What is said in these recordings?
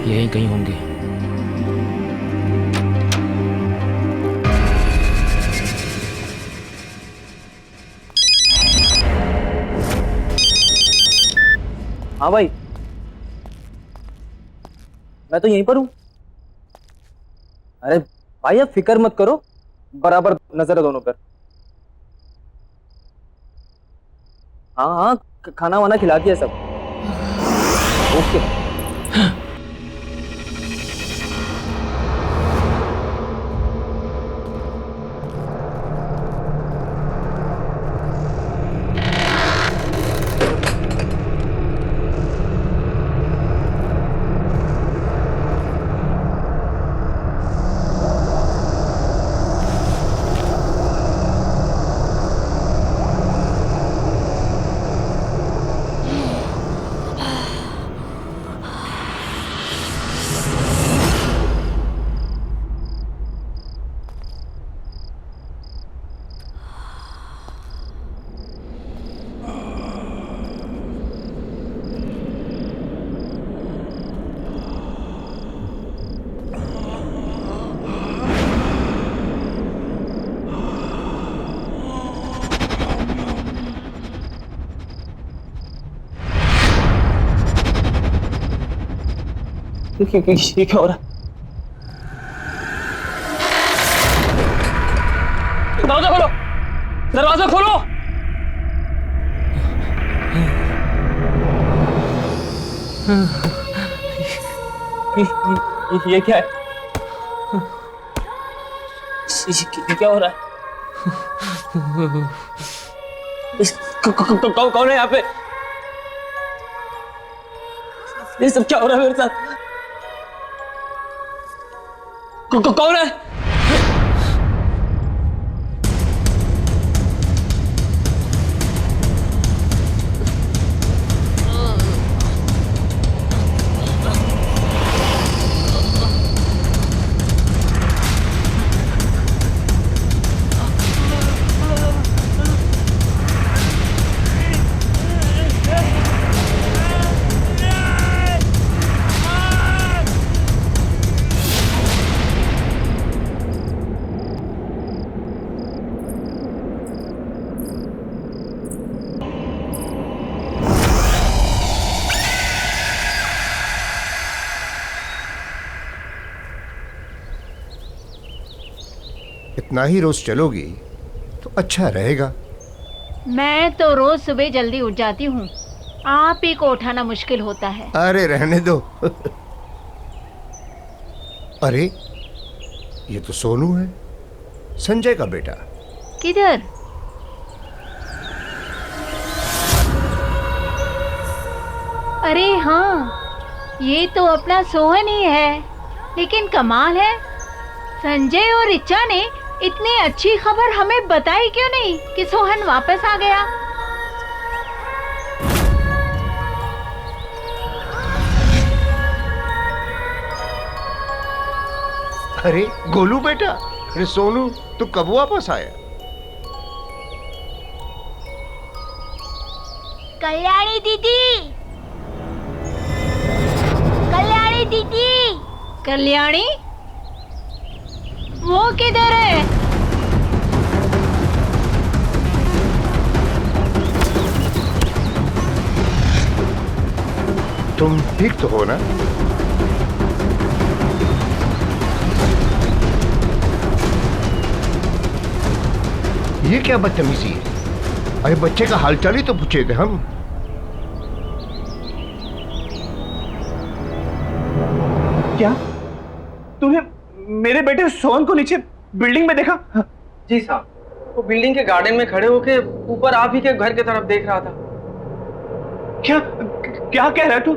यहीं कहीं होंगे। हाँ भाई, मैं तो यहीं पर हूँ। अरे भाई आप फिक्र मत करो, बराबर नजर है दोनों पर। हाँ हाँ, खाना वाना खिला दिया सब। ओके। ये क्या हो रहा है? दरवाजा खोलो, दरवाजा खोलो। ये क्या है? ये क्या हो रहा है? कौन है यहाँ पे? ये सब क्या हो रहा है मेरे साथ? कौन है? इतना ही रोज चलोगी तो अच्छा रहेगा। मैं तो रोज सुबह जल्दी उठ जाती हूँ, आप ही को उठाना मुश्किल होता है। अरे रहने दो। अरे ये तो सोनू है, संजय का बेटा। किधर? अरे हाँ, ये तो अपना सोहन ही है। लेकिन कमाल है, संजय और ऋचा ने इतनी अच्छी खबर हमें बताई क्यों नहीं कि सोहन वापस आ गया। अरे गोलू बेटा, अरे सोनू तू कब वापस आया? कल्याणी दीदी, कल्याणी दीदी, कल्याणी, वो किधर है? तुम ठीक तो हो ना? ये क्या बदतमीजी है? अरे बच्चे का हालचाल ही तो पूछे थे हम। क्या तूने मेरे बेटे सोहन को नीचे बिल्डिंग में देखा? जी साहब, वो बिल्डिंग के गार्डन में खड़े होके ऊपर आप ही के घर की तरफ देख रहा था। क्या क्या कह रहा है तू?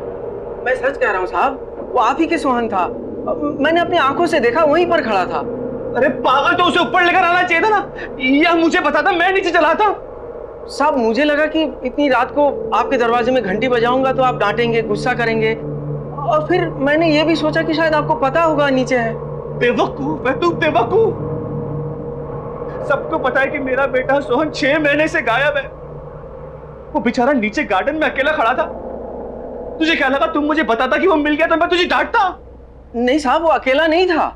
मैं सच कह रहा हूँ साहब, वो आप ही के सोहन था। मैंने अपनी आंखों से देखा, वहीं पर खड़ा था। अरे पागल, तो उसे ऊपर लेकर आना चाहिए था ना, या मुझे बताता, मैं नीचे चला था। साहब मुझे लगा कि इतनी रात को आपके दरवाजे में घंटी बजाऊंगा तो आप डांटेंगे, गुस्सा करेंगे, और फिर मैंने ये भी सोचा कि शायद आपको पता होगा नीचे है। बेवकूफ है तू, बेवकूफ। सबको पता है कि मेरा बेटा सोहन 6 महीने से गायब है। वो बेचारा नीचे गार्डन में अकेला खड़ा था, तुझे क्या लगा तुम मुझे बताता कि वो मिल गया तो मैं तुझे डांटता? नहीं साहब, वो अकेला नहीं था।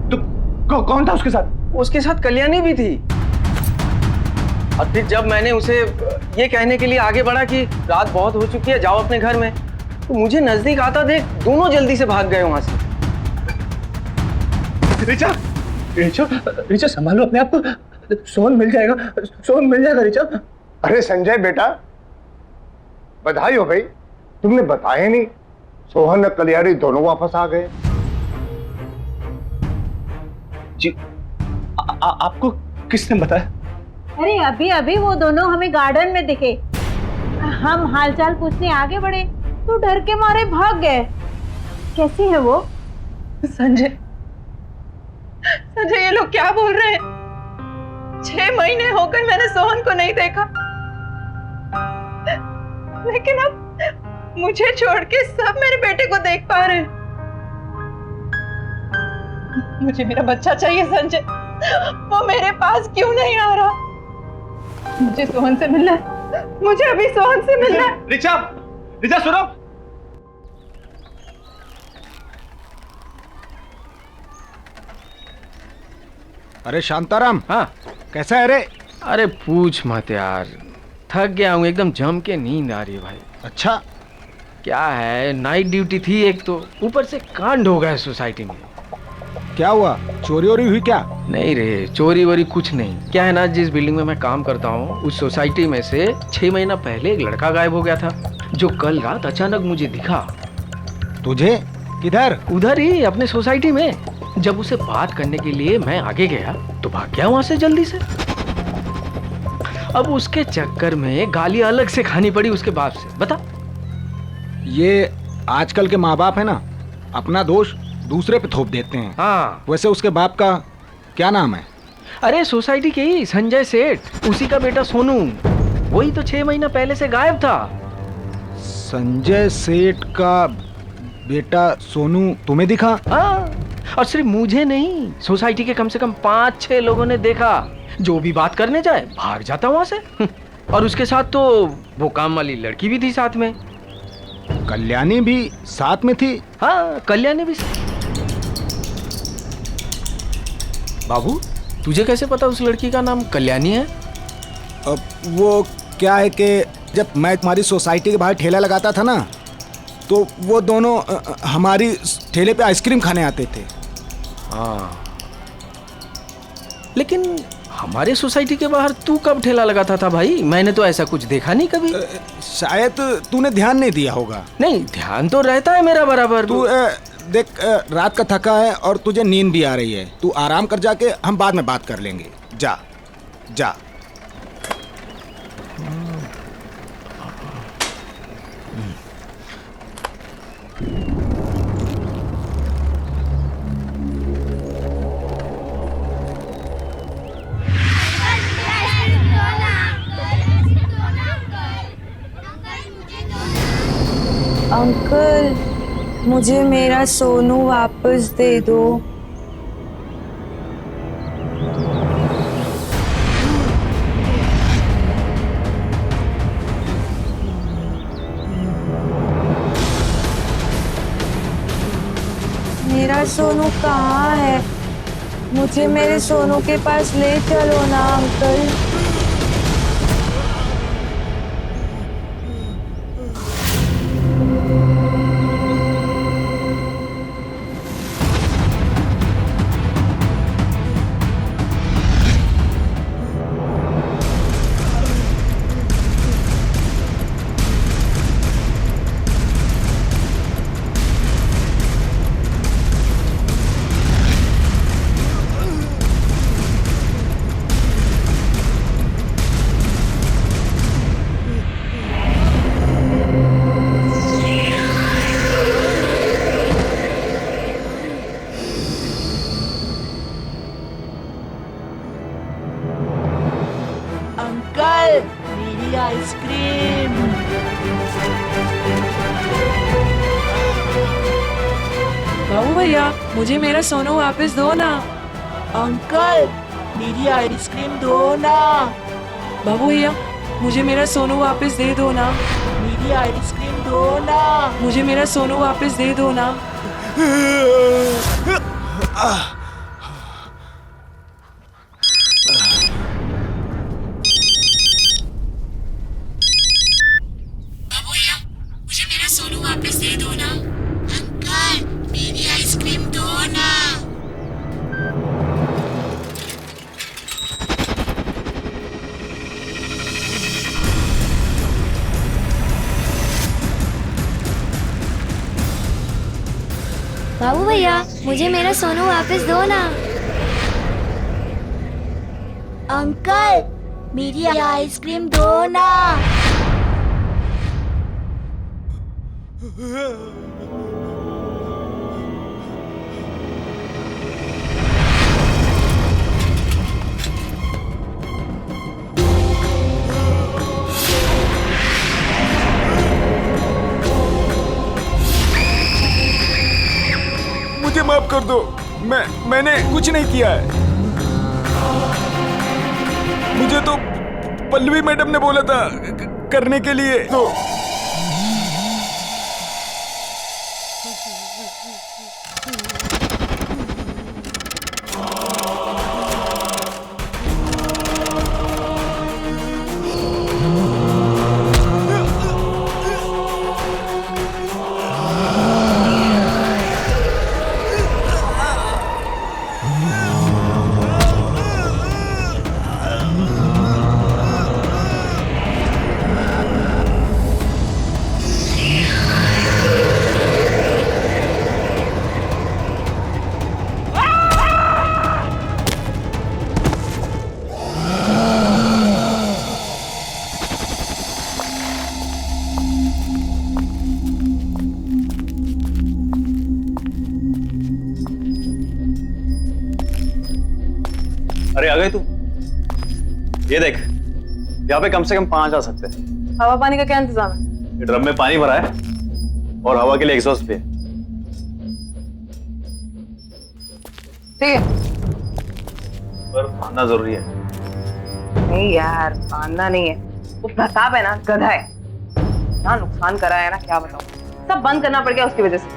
तो कौन था उसके साथ? उसके साथ कल्याणी भी थी। और फिर जब मैंने उसे ये कहने के लिए आगे बढ़ा कि रात बहुत हो चुकी है, जाओ अपने घर में, तो मुझे नजदीक आता देख दोनों जल्दी से भाग गए वहां से। रिचा, रिचा, रिचा संभालो अपने आप को, सोहन मिल जाएगा, सोहन मिल जाएगा रिचा। अरे संजय बेटा, बधाई हो भाई, तुमने बताया नहीं। सोहन और कल्याणी दोनों वापस आ गए। जी, आपको किसने बताया? अरे अभी अभी वो दोनों हमें गार्डन में दिखे। हम हालचाल पूछने आगे बढ़े तो डर के मारे भाग गए। कैसी है वो? संजय, संजय ये लोग क्या बोल रहे हैं? 6 महीने हो गए मैंने सोहन को नहीं देखा, लेकिन अब मुझे छोड़ के सब मेरे बेटे को देख पा रहे हैं। मुझे मेरा बच्चा चाहिए संजय, वो मेरे पास क्यों नहीं आ रहा? मुझे सोहन से मिलना है, मुझे अभी सोहन से मिलना है। रिचा, रिचा सुनो। अरे शांताराम, हाँ, कैसा है रे? अरे पूछ मत यार, थक गया हूँ एकदम, जम के नींद आ रही है भाई। अच्छा, क्या है, नाइट ड्यूटी थी एक तो, ऊपर से कांड हो गया है सोसाइटी में। क्या हुआ? चोरी वोरी हुई क्या? नहीं रे, चोरी वोरी कुछ नहीं। क्या है ना, जिस बिल्डिंग में मैं काम करता हूँ उस सोसाइटी में से 6 महीना पहले एक लड़का गायब हो गया था, जो कल रात अचानक मुझे दिखा। तुझे? किधर? उधर ही अपने सोसाइटी में। जब उसे बात करने के लिए मैं आगे गया तो भाग गया वहां से जल्दी से। अब उसके चक्कर में गाली अलग से खानी पड़ी उसके बाप से। बता। ये आजकल के माँ बाप है ना, अपना दोष दूसरे पे थोप देते हैं। हाँ, वैसे उसके बाप का क्या नाम है? अरे सोसाइटी के ही संजय सेठ, उसी का बेटा सोनू। वही तो 6 महीना पहले से गायब था। संजय सेठ का बेटा सोनू तुम्हें दिखा? हाँ, और सिर्फ मुझे नहीं, सोसाइटी के कम से कम 5-6 लोगों ने देखा। जो भी बात करने जाए भाग जाता वहां से। और उसके साथ तो वो काम वाली लड़की भी थी साथ में। कल्याणी भी साथ में थी? हाँ, कल्याणी भी। बाबू, तुझे कैसे पता उस लड़की का नाम कल्याणी है? अब वो क्या है कि जब मैं तुम्हारी सोसाइटी के बाहर ठेला लगाता था ना, तो वो दोनों हमारी ठेले पे आइसक्रीम खाने आते थे। हाँ, लेकिन हमारे सोसाइटी के बाहर तू कब ठेला लगाता था भाई? मैंने तो ऐसा कुछ देखा नहीं कभी। शायद तूने ध्यान नहीं दिया होगा। नहीं, ध्यान तो रहता है मेरा बराबर। तू देख, रात का थका है और तुझे नींद भी आ रही है। तू आराम कर, जाके हम बाद में बात कर लेंगे। जा जा। अंकल, मुझे मेरा सोनू वापस दे दो। मेरा सोनू कहाँ है? मुझे मेरे सोनू के पास ले चलो ना अंकल। अंकल, मेरी आइसक्रीम। बाबू भैया, मुझे मेरा सोनू वापस दो ना। अंकल, मेरी आइसक्रीम दो ना। बाबू भैया, मुझे मेरा सोनू वापस दे दो ना। मेरी मेरी आइसक्रीम दो ना, मुझे मेरा सोनू वापस दे दो ना। मुझे मेरा सोनू वापस दे दो ना। अंकल मेरी आइसक्रीम दो ना। बाबू भैया मुझे मेरा सोनू वापस दो ना। अंकल मेरी आइसक्रीम दो ना। मुझे माफ कर दो, मैंने कुछ नहीं किया है। मुझे तो पल्लवी मैडम ने बोला था करने के लिए। तो अरे आ गए तू? ये देख, यहाँ पे कम से कम 5 आ सकते हैं। हवा पानी का क्या इंतजाम है? ये ड्रम में पानी भरा है और हवा के लिए एग्जॉस्ट भी है। ठीक है। पर मानना जरूरी है। नहीं यार, मानना नहीं है। वो प्रताप है ना, गधा है। ना नुकसान करा है ना, क्या बताऊं। सब बंद करना पड़ गया उसकी वजह से।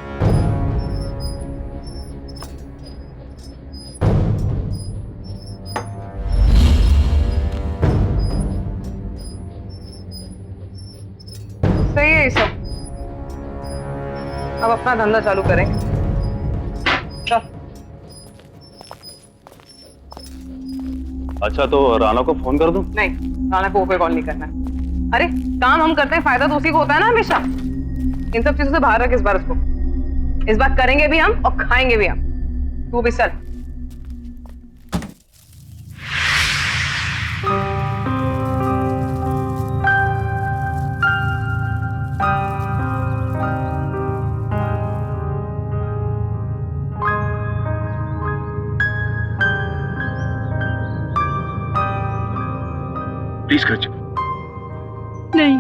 सही है ये सब। अब अपना धंधा चालू करेंगे। चल। अच्छा तो राना को फोन कर दूं? नहीं, राना को कोई कॉल नहीं करना है। अरे काम हम करते हैं, फायदा तो उसी को होता है ना हमेशा। इन सब चीजों से बाहर रख इस बार उसको। इस बार करेंगे भी हम और खाएंगे भी हम। तू भी चल। प्लीज कर चुप। नहीं,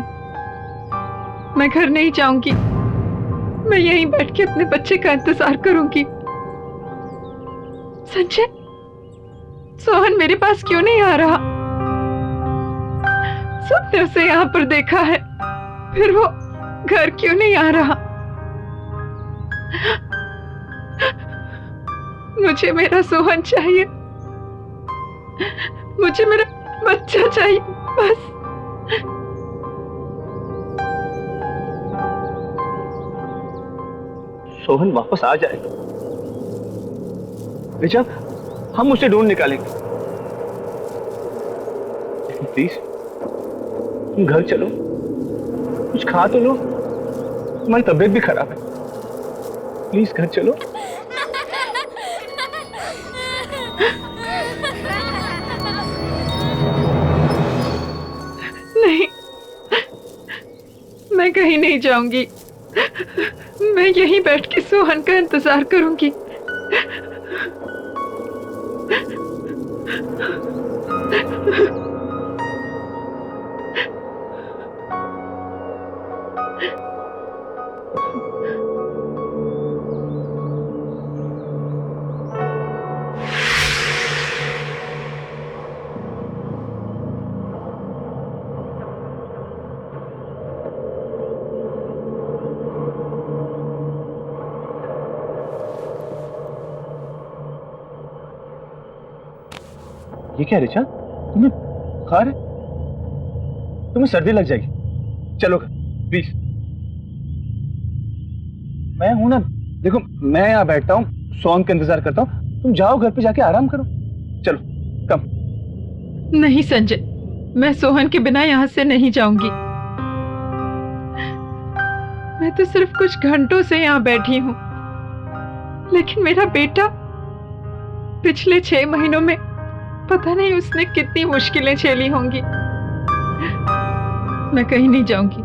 मैं घर नहीं जाऊंगी। मैं यहीं बैठ के अपने बच्चे का इंतजार करूंगी। संजय, सोहन मेरे पास क्यों नहीं आ रहा? सबने उसे यहाँ पर देखा है, फिर वो घर क्यों नहीं आ रहा? मुझे मेरा सोहन चाहिए। मुझे मेरा बच्चा चाहिए बस। सोहन वापस आ जाए रिचा, हम उसे ढूंढ निकालेंगे। लेकिन प्लीज तुम घर चलो, कुछ खा तो लो। तुम्हारी तबीयत भी खराब है। प्लीज घर चलो। नहीं, मैं कहीं नहीं जाऊंगी। मैं यहीं बैठ के सोहन का इंतजार करूंगी। ये क्या रिचा, तुम्हें बुखार है? तुम्हें सर्दी लग जाएगी, चलो प्लीज। मैं हूं ना, देखो मैं यहाँ बैठता हूँ, सोहन का इंतजार करता हूँ, तुम जाओ घर पे जाके आराम करो। चलो कम। नहीं संजय, मैं सोहन के बिना यहाँ से नहीं जाऊंगी। मैं तो सिर्फ कुछ घंटों से यहाँ बैठी हूँ, लेकिन मेरा बेटा पिछले 6 महीनों में पता नहीं उसने कितनी मुश्किलें झेली होंगी। मैं कहीं नहीं जाऊंगी,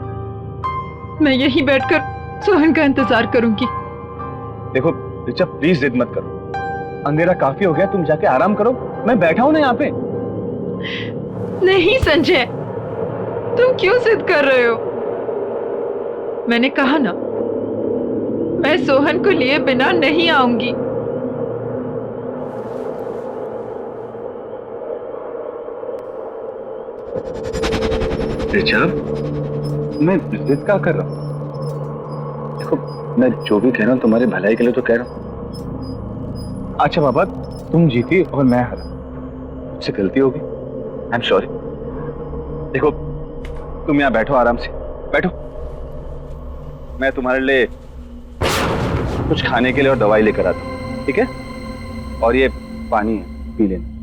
मैं यहीं बैठकर सोहन का इंतजार करूंगी। देखो रिचा प्लीज जिद मत करो, अंधेरा काफी हो गया, तुम जाके आराम करो, मैं बैठा हूं ना यहाँ पे। नहीं संजय, तुम क्यों जिद कर रहे हो? मैंने कहा ना, मैं सोहन को लिए बिना नहीं आऊंगी। रिचा, मैं जिद क्या कर रहा हूँ? देखो मैं जो भी कह रहा हूँ तुम्हारी भलाई के लिए तो कह रहा हूँ। अच्छा बाबा, तुम जीती और मैं हारा, मुझसे गलती होगी, आई एम सॉरी। देखो तुम यहाँ बैठो, आराम से बैठो, मैं तुम्हारे लिए कुछ खाने के लिए और दवाई लेकर आता हूँ, ठीक है? और ये पानी है, पी लेना।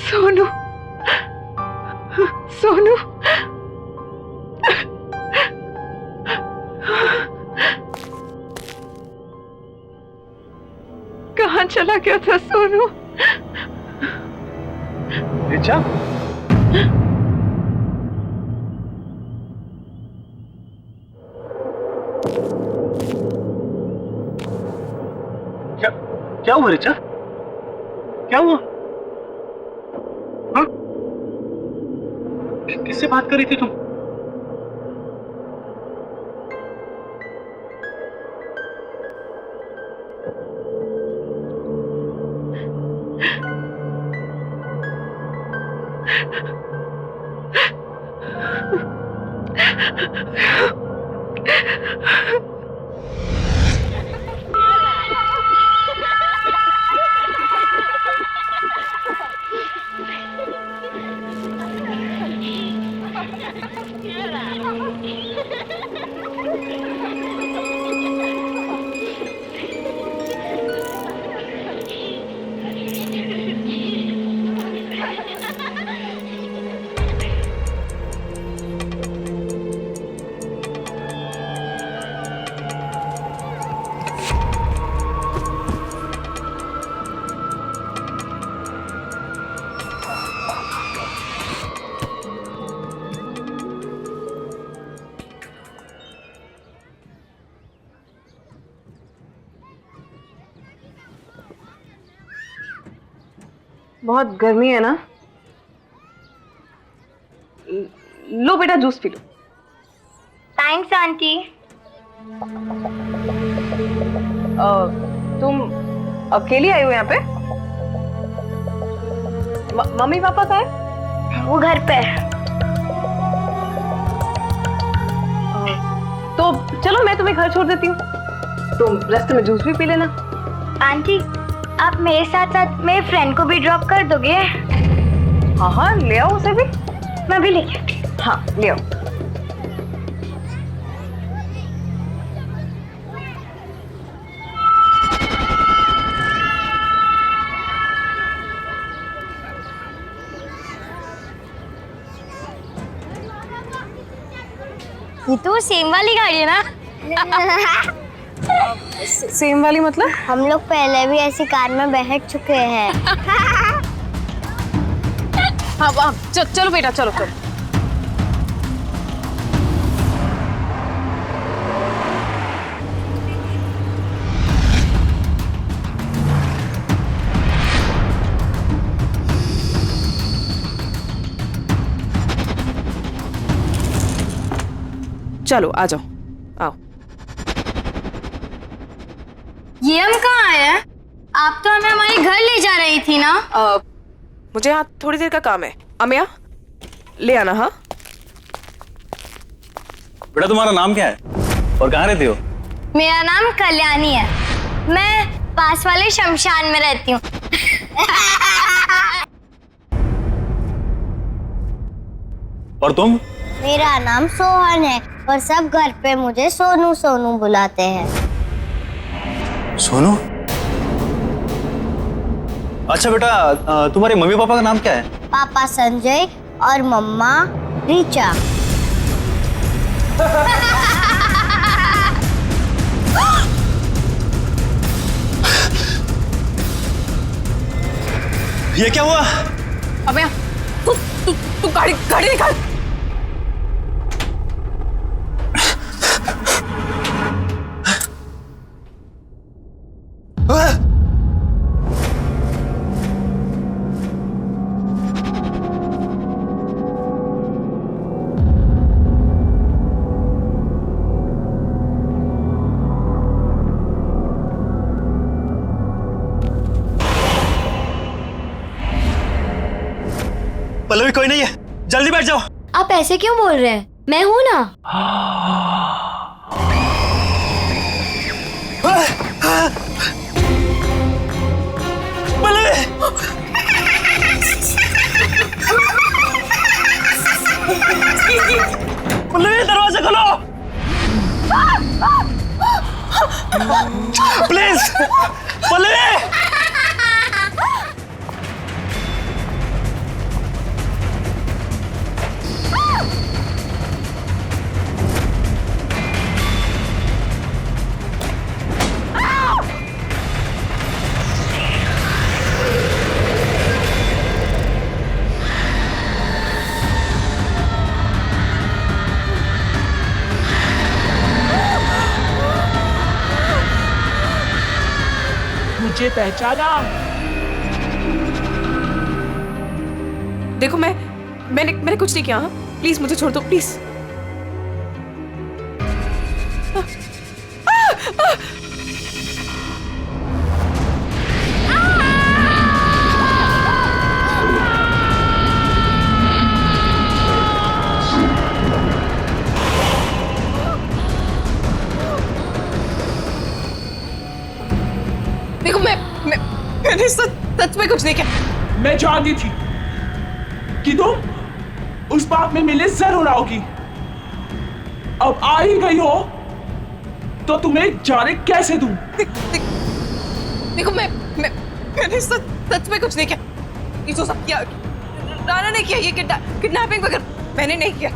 सोनू, सोनू, कहाँ चला गया था सोनू? रिचा, क्या हुआ रिचा? क्या हुआ? हाँ? किससे बात कर रही थी तुम? बहुत गर्मी है ना? लो बेटा, जूस पी लो। Thanks aunty. तुम अकेली आई हो यहाँ पे? मम्मी पापा कहाँ है? वो घर पे। तो चलो मैं तुम्हें घर छोड़ देती हूँ, तुम रास्ते में जूस भी पी लेना। आंटी, आप मेरे साथ साथ मेरे फ्रेंड को भी ड्रॉप कर दोगे? हाँ हाँ, ले आओ उसे भी। मैं भी लेके आती हूँ। हाँ ले आओ। ये तो सेम वाली गाड़ी है ना? सेम वाली मतलब? हम लोग पहले भी ऐसी कार में बैठ चुके हैं। हाँ चलो बेटा, चलो चलो। चलो आ जाओ, आओ। ये हम कहाँ आए हैं? आप तो हमें हमारे घर ले जा रही थी ना? मुझे यहाँ थोड़ी देर का काम है। अमिया ले आना। हाँ बेटा तुम्हारा नाम क्या है और कहाँ रहती हो? मेरा नाम कल्याणी है, मैं पास वाले शमशान में रहती हूँ। और तुम? मेरा नाम सोहन है और सब घर पे मुझे सोनू सोनू बुलाते हैं। सोनू? अच्छा बेटा, तुम्हारे मम्मी पापा का नाम क्या है? पापा संजय और मम्मा ऋचा। ये क्या हुआ? अमिया तू गाड़ी निकाल। पल्लवी कोई नहीं है, जल्दी बैठ जाओ। आप ऐसे क्यों बोल रहे हैं? मैं हूं ना। पल्लवी दरवाजा खोलो प्लीज। पल्लवी मुझे पहचाना? देखो मैंने कुछ नहीं किया। हाँ प्लीज मुझे छोड़ दो प्लीज। देखो मैंने सच में कुछ नहीं किया। मैं जानती थी कि तुम उस बात में मिले जरूर आओगी। अब आ ही गई हो तो तुम्हें जाने कैसे दूं? देखो मैंने सच में कुछ नहीं किया। ये जो सब किया राना ने किया, ये किडनैपिंग वगैरह मैंने नहीं किया।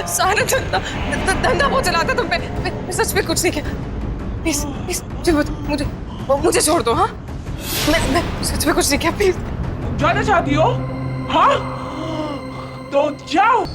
सारा धंधा वो चलाता तुम पे। मैं सच में कुछ नहीं किया। प्लीज मुझे छोड़ दो। हाँ मैं सच में कुछ नहीं किया। प्लीज। जाना चाहती हो? हाँ तो जाओ।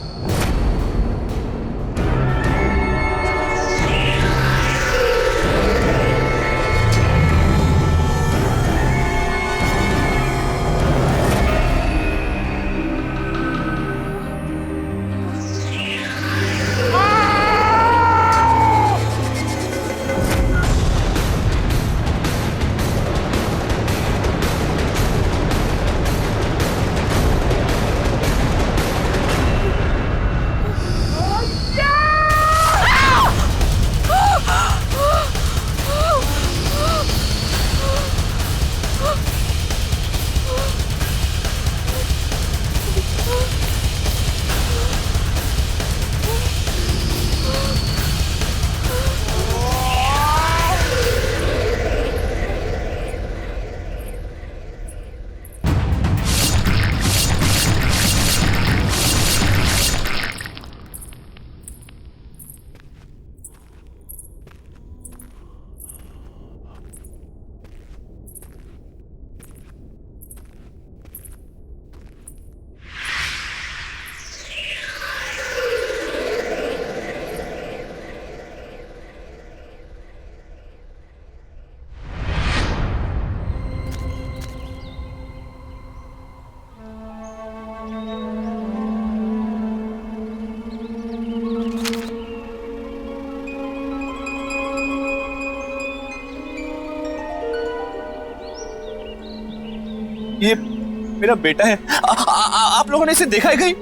ये मेरा बेटा है। आप लोगों ने इसे देखा है कहीं?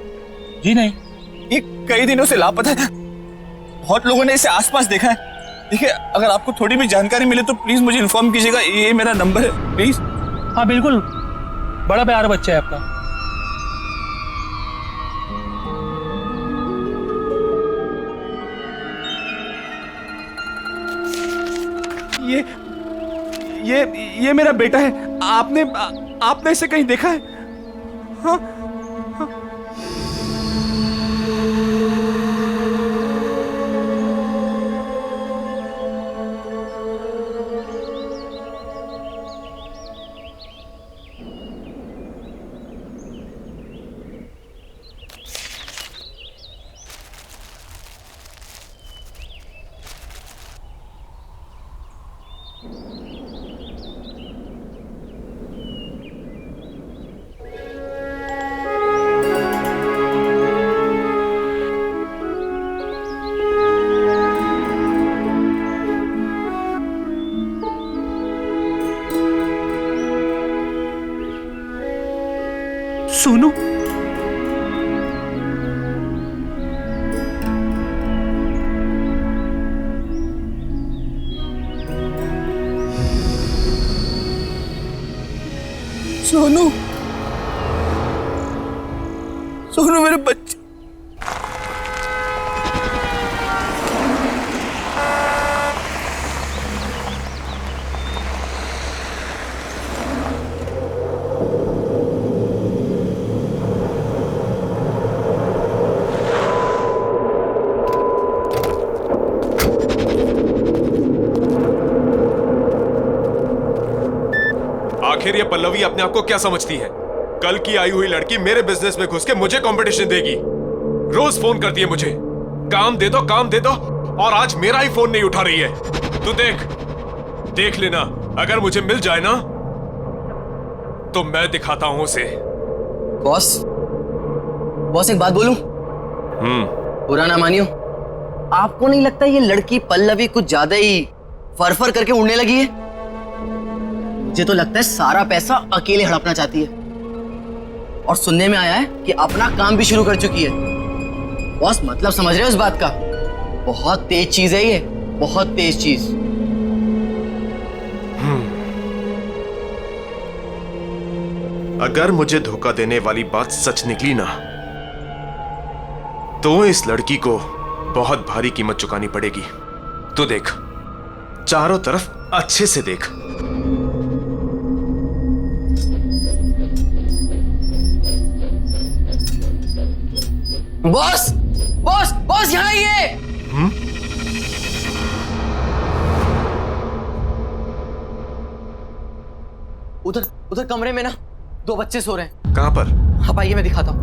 जी नहीं। ये कई दिनों से लापता है। बहुत लोगों ने इसे आसपास देखा है। देखिए, अगर आपको थोड़ी भी जानकारी मिले तो प्लीज मुझे इन्फॉर्म कीजिएगा। ये मेरा नंबर है, प्लीज। हाँ बिल्कुल, बड़ा प्यारा बच्चा है आपका। ये मेरा बेटा है। आपने इसे कहीं देखा है? हाँ? सोनू, सोनू, सोनू मेरे बच्चे। आखिर ये पल्लवी अपने आप को क्या समझती है? कल की आई हुई लड़की मेरे बिजनेस में घुस के मुझे कंपटीशन देगी। रोज फोन करती है मुझे, काम दे दो, काम दे दो, और आज मेरा ही फोन नहीं उठा रही है। तू देख लेना, अगर मुझे मिल जाए ना तो मैं दिखाता हूं उसे। बॉस एक बात बोलूं? बुरा ना मानियो, आपको नहीं लगता ये लड़की पल्लवी कुछ ज्यादा ही फरफर करके उड़ने लगी है? मुझे तो लगता है सारा पैसा अकेले हड़पना चाहती है, और सुनने में आया है कि अपना काम भी शुरू कर चुकी है। बॉस मतलब समझ रहे हो इस बात का? बहुत तेज चीज है ये, बहुत तेज चीज। अगर मुझे धोखा देने वाली बात सच निकली ना तो इस लड़की को बहुत भारी कीमत चुकानी पड़ेगी। तू देख, चारों तरफ अच्छे से देख। बॉस बॉस बॉस यहाँ आइए। उधर उधर कमरे में ना 2 बच्चे सो रहे हैं। कहां पर? आप आइए, मैं दिखाता हूं।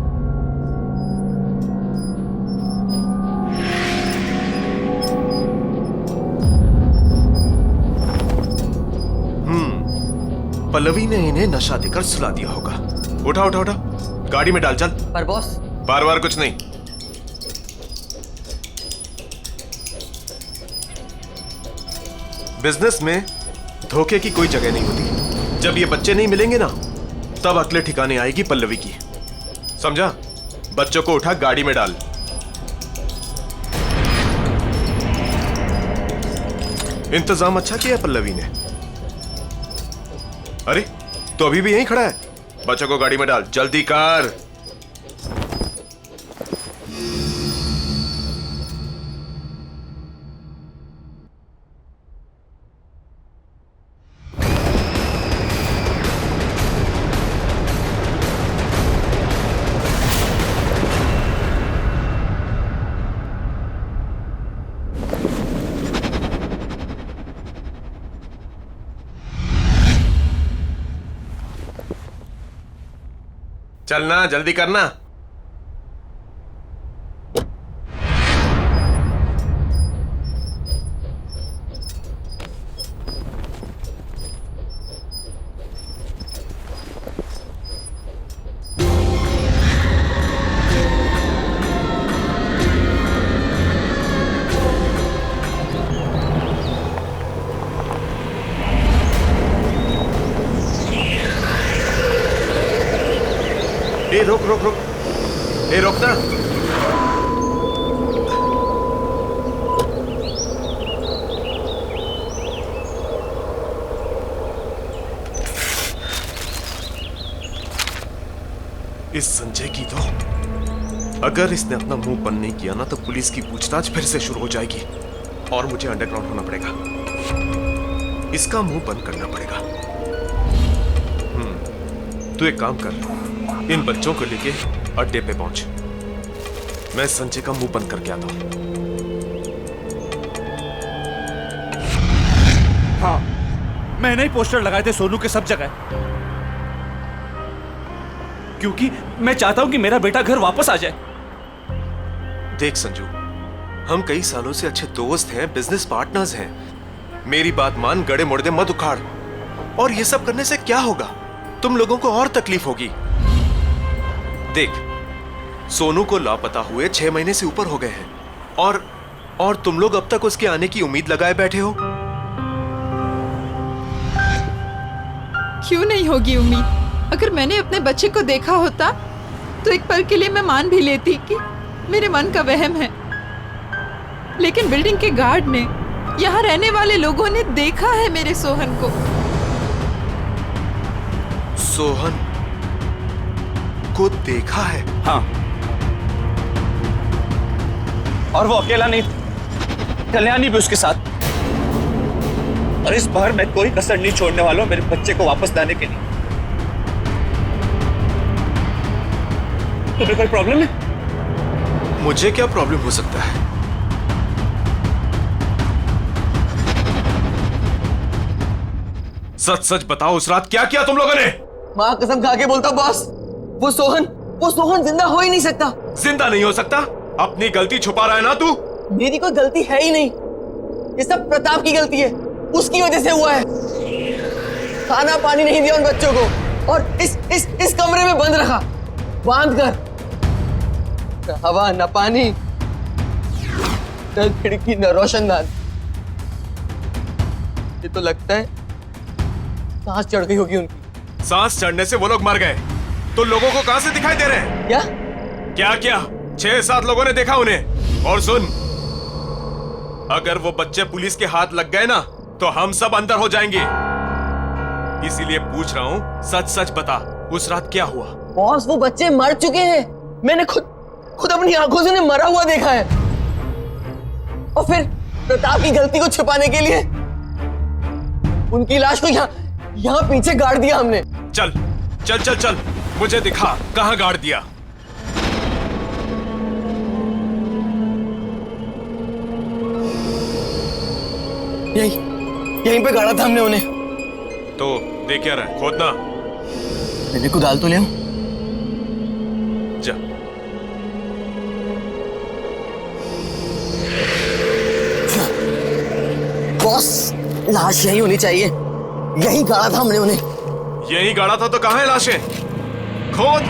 पल्लवी ने इन्हें नशा देकर सुला दिया होगा। उठा उठा उठा, गाड़ी में डाल, चल। पर बॉस, बार बार कुछ नहीं। बिजनेस में धोखे की कोई जगह नहीं होती। जब ये बच्चे नहीं मिलेंगे ना, तब अगले ठिकाने आएगी पल्लवी की। समझा? बच्चों को उठा, गाड़ी में डाल। इंतजाम अच्छा किया पल्लवी ने। अरे तो अभी भी यहीं खड़ा है? बच्चों को गाड़ी में डाल, जल्दी कर। चलना, जल्दी करना। ए रुक रुक रुक, ए रुक ना। इस संजय की तो, अगर इसने अपना मुंह बंद नहीं किया ना तो पुलिस की पूछताछ फिर से शुरू हो जाएगी और मुझे अंडरग्राउंड होना पड़ेगा। इसका मुंह बंद करना पड़ेगा। तू एक काम कर, इन बच्चों को लेके अड्डे पे पहुंच। मैं संजय का मुंह बंद करके आता हूं। हाँ, मैंने ही पोस्टर लगाए थे सोनू के सब जगह, क्योंकि मैं चाहता हूं कि मेरा बेटा घर वापस आ जाए। देख संजू, हम कई सालों से अच्छे दोस्त हैं, बिजनेस पार्टनर्स हैं। मेरी बात मान, गड़े मुड़दे मत उखाड़। और ये सब करने से क्या होगा? तुम लोगों को और तकलीफ होगी। देख, सोनू को लापता हुए 6 महीने से ऊपर हो गए हैं और तुम लोग अब तक उसके आने की उम्मीद लगाए बैठे हो। क्यों नहीं होगी उम्मीद? अगर मैंने अपने बच्चे को देखा होता तो एक पल के लिए मैं मान भी लेती कि मेरे मन का वहम है। लेकिन बिल्डिंग के गार्ड ने, यहाँ रहने वाले लोगों ने देखा है मेरे सोहन को। सोहन को देखा है? हाँ, और वो अकेला नहीं था, कल्याणी भी उसके साथ। और इस बार मैं कोई कसर नहीं छोड़ने वाला हूं मेरे बच्चे को वापस लाने के लिए। तुम्हें कोई प्रॉब्लम है? मुझे क्या प्रॉब्लम हो सकता है? सच सच बताओ, उस रात क्या किया तुम लोगों ने? माँ कसम खा के बोलता बॉस, वो सोहन जिंदा हो ही नहीं सकता। जिंदा नहीं हो सकता? अपनी गलती छुपा रहा है ना तू? मेरी कोई गलती है ही नहीं, ये सब प्रताप की गलती है। उसकी वजह से हुआ है। खाना पानी नहीं दिया उन बच्चों को और इस कमरे में बंद रखा, बांध कर। न हवा न पानी, न खिड़की न रोशनदान। ये तो लगता है सांस चढ़ गई होगी उनकी। सांस चढ़ने से वो लोग मर गए तो लोगों को कहां से दिखाई दे रहे हैं? क्या 6-7 लोगों ने देखा उन्हें। और सुन, अगर वो बच्चे पुलिस के हाथ लग गए ना तो हम सब अंदर हो जाएंगे। इसीलिए पूछ रहा हूं, सच सच बता, उस रात क्या हुआ? बॉस, वो बच्चे मर चुके हैं। मैंने खुद अपनी आंखों से उन्हें मरा हुआ देखा है। और फिर प्रताप की गलती को छुपाने के लिए उनकी लाश को यहाँ पीछे गाड़ दिया हमने। चल चल चल चल, मुझे दिखा कहां गाड़ दिया। यहीं पे गाड़ा था हमने उन्हें। तो देख क्या रहा है? खोदना। मैंने कुदाल तो ले आऊं? जा। बॉस, लाश यहीं होनी चाहिए। यहीं गाड़ा था हमने उन्हें। यहीं गाड़ा था तो कहां है लाशें? खोद।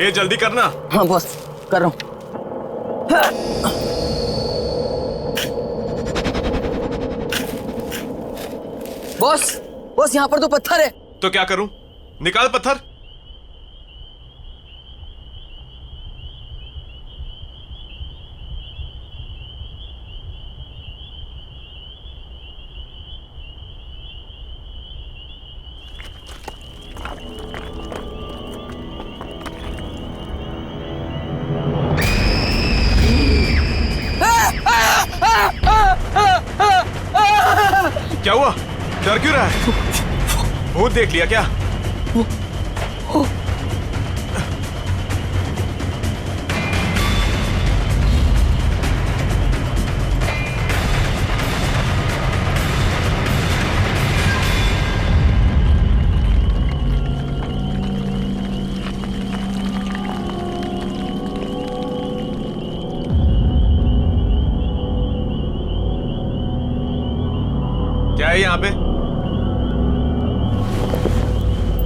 ये जल्दी करना। हाँ बॉस, कर रहा हूं। बॉस, यहाँ पर तो पत्थर है। तो क्या करूं? निकाल पत्थर। क्या हुआ? डर क्यों रहा है? भूत देख लिया क्या? क्या है यहाँ पे?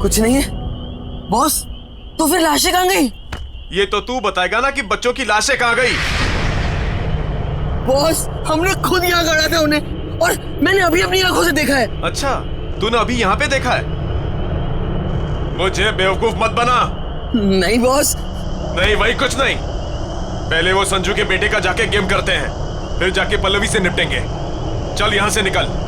कुछ नहीं है बॉस। तो फिर लाशें कहाँ गई? ये तो तू बताएगा ना कि बच्चों की लाशें कहाँ गई। बॉस, हमने खुद यहाँ गाड़ा था उन्हें और मैंने अभी अपनी आंखों से देखा है। अच्छा, तूने अभी यहाँ पे देखा है? मुझे बेवकूफ मत बना। नहीं बॉस। नहीं भाई, कुछ नहीं। पहले वो संजू के बेटे का जाके गेम करते हैं, फिर जाके पल्लवी से निपटेंगे। चल यहां से निकल।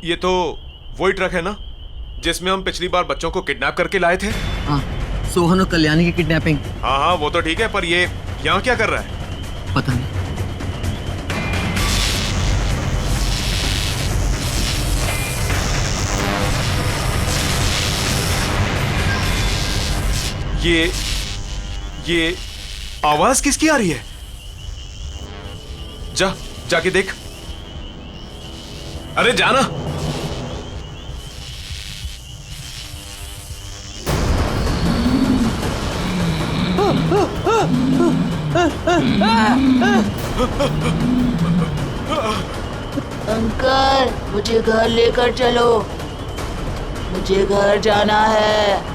ये तो वही ट्रक है ना जिसमें हम पिछली बार बच्चों को किडनैप करके लाए थे? हाँ, सोहन और कल्याणी की किडनैपिंग। हाँ हाँ, वो तो ठीक है, पर ये यहाँ क्या कर रहा है? पता नहीं। ये आवाज किसकी आ रही है? जाके देख। अरे जाना। अंकल, मुझे घर लेकर चलो, मुझे घर जाना है।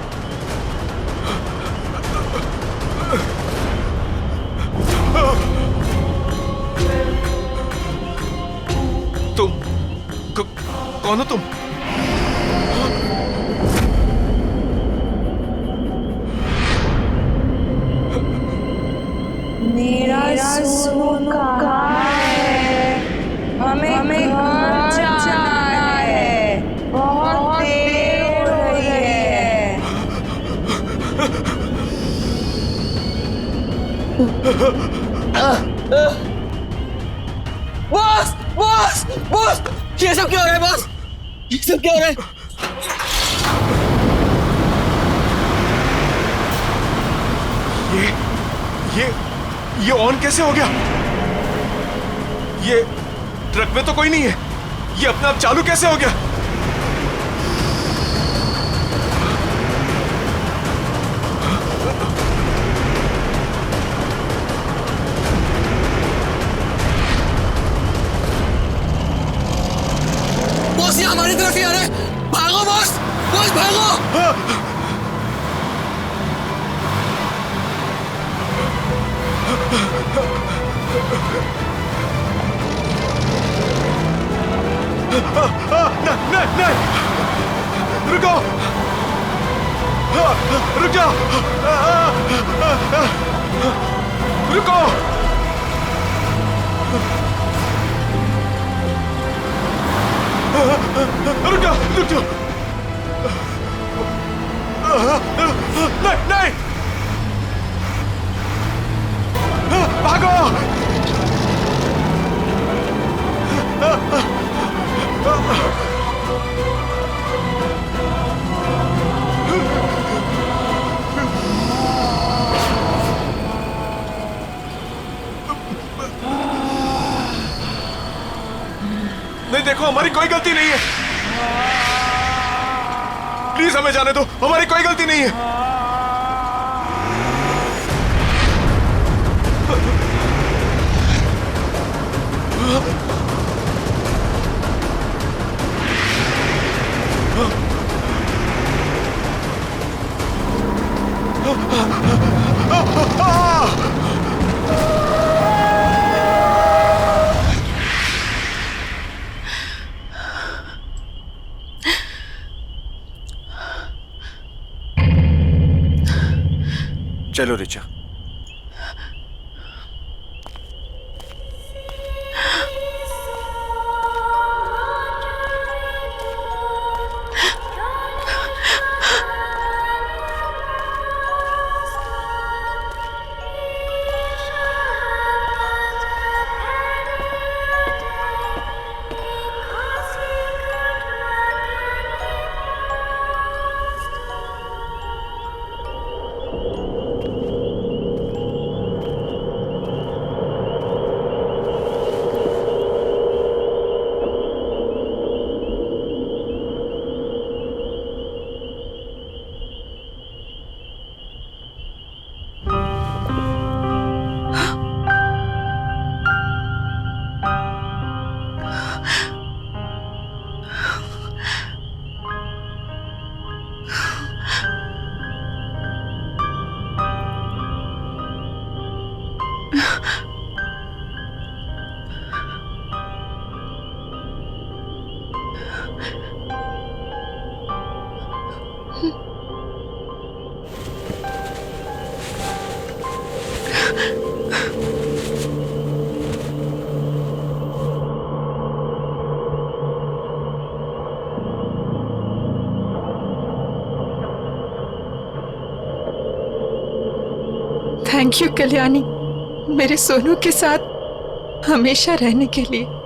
तुम कौन हो तुम? मेरा सोनू कहाँ है? हमें घर जाना है, बहुत देर हो रही है। बॉस, बॉस, बॉस, ये सब क्या हो रहा है बॉस? ये सब क्या हो रहा है? ये ऑन कैसे हो गया? ये ट्रक में तो कोई नहीं है, ये अपने आप चालू कैसे हो गया? बॉस, ये हमारी तरफ ही आ रहा है। भागो बॉस, बॉस भागो। नहीं, रुको, रुक जाओ, रुको। रुक जाओ, रुक जाओ। नहीं, भागो। नहीं, देखो, हमारी कोई गलती नहीं है। प्लीज हमें जाने दो, हमारी कोई गलती नहीं है। चलो रिचा। थैंक यू कल्याणी, मेरे सोनू के साथ हमेशा रहने के लिए।